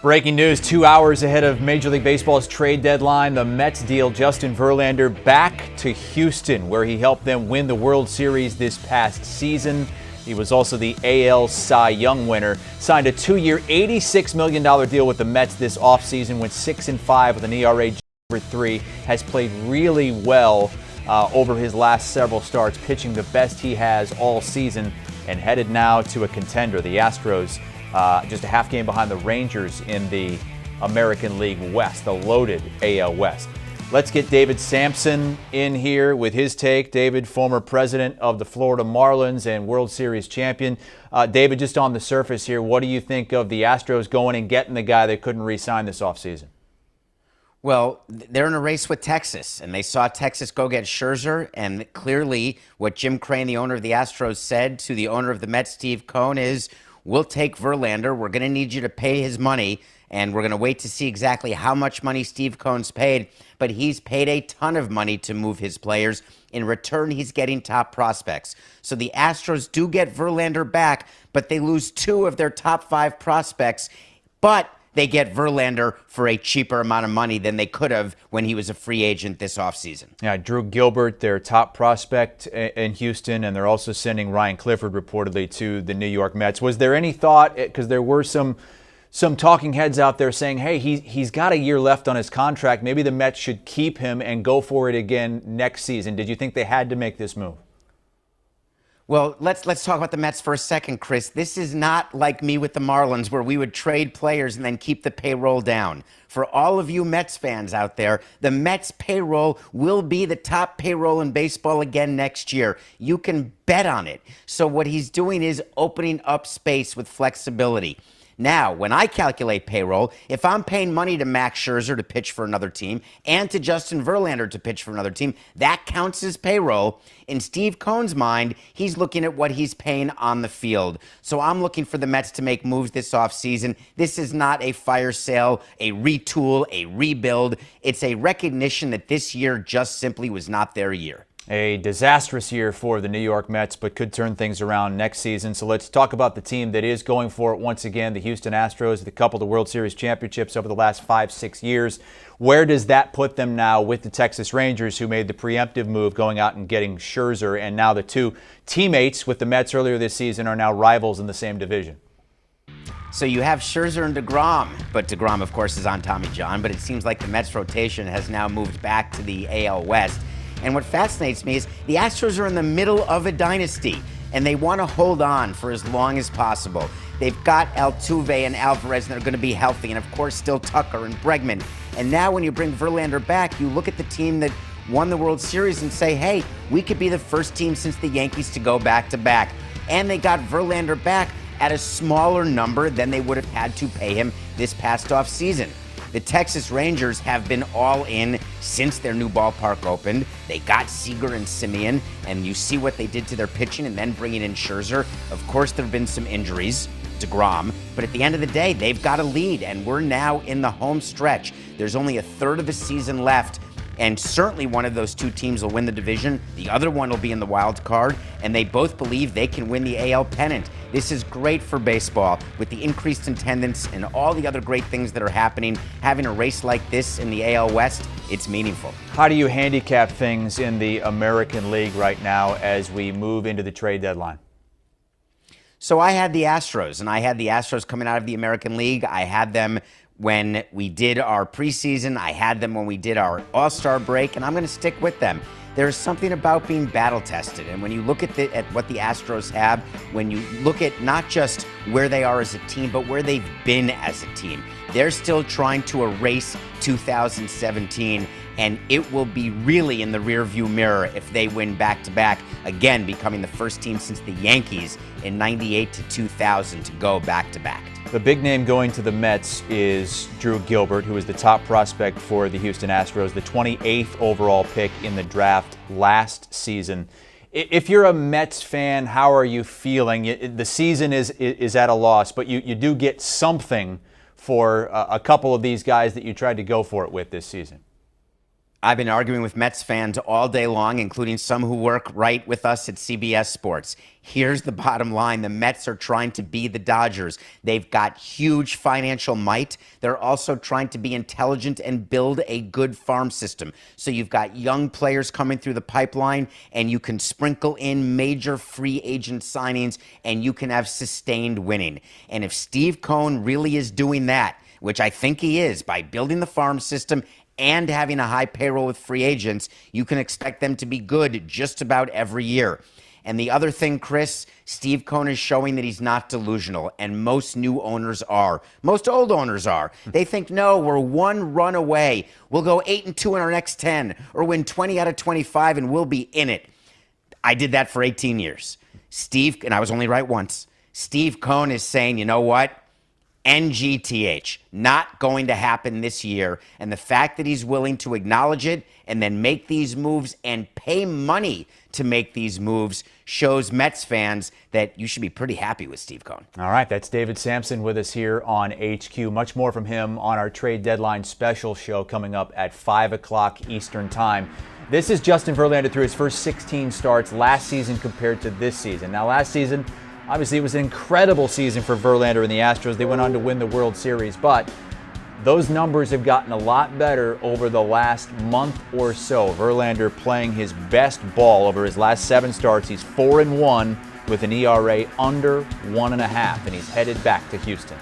Breaking news 2 hours ahead of Major League Baseball's trade deadline. The Mets deal Justin Verlander back to Houston, where he helped them win the World Series this past season. He was also the AL Cy Young winner. Signed a 2-year, $86 million deal with the Mets this offseason. Went 6-5 with an ERA over 3. Has played really well over his last several starts, pitching the best he has all season, and headed now to a contender, the Astros. Just a half game behind the Rangers in the American League West, the loaded AL West. Let's get David Sampson in here with his take. David, former president of the Florida Marlins and World Series champion. David, just on the surface here, what do you think of the Astros going and getting the guy they couldn't re-sign this offseason? Well, they're in a race with Texas, and they saw Texas go get Scherzer, and clearly what Jim Crane, the owner of the Astros, said to the owner of the Mets, Steve Cohen, is, we'll take Verlander. We're going to need you to pay his money, and we're going to wait to see exactly how much money Steve Cohen's paid. But he's paid a ton of money to move his players. In return, he's getting top prospects. So the Astros do get Verlander back, but they lose 2 of their top 5 prospects. But they get Verlander for a cheaper amount of money than they could have when he was a free agent this offseason. Yeah, Drew Gilbert, their top prospect in Houston, and they're also sending Ryan Clifford reportedly to the New York Mets. Was there any thought, because there were some talking heads out there saying, hey, he's got a year left on his contract, maybe the Mets should keep him and go for it again next season. Did you think they had to make this move? Well, let's talk about the Mets for a second, Chris. This is not like me with the Marlins, where we would trade players and then keep the payroll down. For all of you Mets fans out there, the Mets payroll will be the top payroll in baseball again next year. You can bet on it. So what he's doing is opening up space with flexibility. Now, when I calculate payroll, if I'm paying money to Max Scherzer to pitch for another team and to Justin Verlander to pitch for another team, that counts as payroll. In Steve Cohen's mind, he's looking at what he's paying on the field. So I'm looking for the Mets to make moves this offseason. This is not a fire sale, a retool, a rebuild. It's a recognition that this year just simply was not their year. A disastrous year for the New York Mets, but could turn things around next season. So let's talk about the team that is going for it once again, the Houston Astros. They coupled the World Series championships over the last 5-6 years. Where does that put them now with the Texas Rangers, who made the preemptive move going out and getting Scherzer, and now the two teammates with the Mets earlier this season are now rivals in the same division? So you have Scherzer and DeGrom, but DeGrom, of course, is on Tommy John, but it seems like the Mets rotation has now moved back to the AL West. And what fascinates me is the Astros are in the middle of a dynasty, and they want to hold on for as long as possible. They've got Altuve and Alvarez, and they're going to be healthy, and of course still Tucker and Bregman. And now when you bring Verlander back, you look at the team that won the World Series and say, hey, we could be the first team since the Yankees to go back-to-back. And they got Verlander back at a smaller number than they would have had to pay him this past offseason. The Texas Rangers have been all in since their new ballpark opened. They got Seager and Simeon, and you see what they did to their pitching and then bringing in Scherzer. Of course, there have been some injuries, DeGrom, but at the end of the day, they've got a lead, and we're now in the home stretch. There's only a third of the season left, and certainly one of those two teams will win the division. The other one will be in the wild card, and they both believe they can win the AL pennant. This is great for baseball with the increased attendance and all the other great things that are happening. Having a race like this in the AL West, it's meaningful. How do you handicap things in the American League right now as we move into the trade deadline? So I had the Astros, and I had the Astros coming out of the American League. I had them when we did our preseason. I had them when we did our All-Star break, and I'm going to stick with them. There's something about being battle-tested, and when you look at what the Astros have, when you look at not just where they are as a team, but where they've been as a team, they're still trying to erase 2017, and it will be really in the rearview mirror if they win back-to-back, again becoming the first team since the Yankees in 98 to 2000 to go back-to-back. The big name going to the Mets is Drew Gilbert, who was the top prospect for the Houston Astros, the 28th overall pick in the draft last season. If you're a Mets fan, how are you feeling? The season is at a loss, but you do get something for a couple of these guys that you tried to go for it with this season. I've been arguing with Mets fans all day long, including some who work right with us at CBS Sports. Here's the bottom line. The Mets are trying to be the Dodgers. They've got huge financial might. They're also trying to be intelligent and build a good farm system. So you've got young players coming through the pipeline, and you can sprinkle in major free agent signings, and you can have sustained winning. And if Steve Cohen really is doing that, which I think he is, by building the farm system and having a high payroll with free agents, you can expect them to be good just about every year. And the other thing, Chris, Steve Cohen is showing that he's not delusional, and most new owners are. Most old owners are. They think, no, we're one run away. We'll go 8-2 in our next 10, or win 20 out of 25, and we'll be in it. I did that for 18 years. And I was only right once. Steve Cohen is saying, you know what? NGTH, not going to happen this year. And the fact that he's willing to acknowledge it and then make these moves and pay money to make these moves shows Mets fans that you should be pretty happy with Steve Cohen. All right, that's David Sampson with us here on HQ. Much more from him on our trade deadline special show coming up at 5 o'clock Eastern time. This is Justin Verlander through his first 16 starts last season compared to this season. Now, last season, obviously, it was an incredible season for Verlander and the Astros. They went on to win the World Series, but those numbers have gotten a lot better over the last month or so. Verlander playing his best ball over his last 7 starts. He's 4-1 with an ERA under 1.5, and he's headed back to Houston.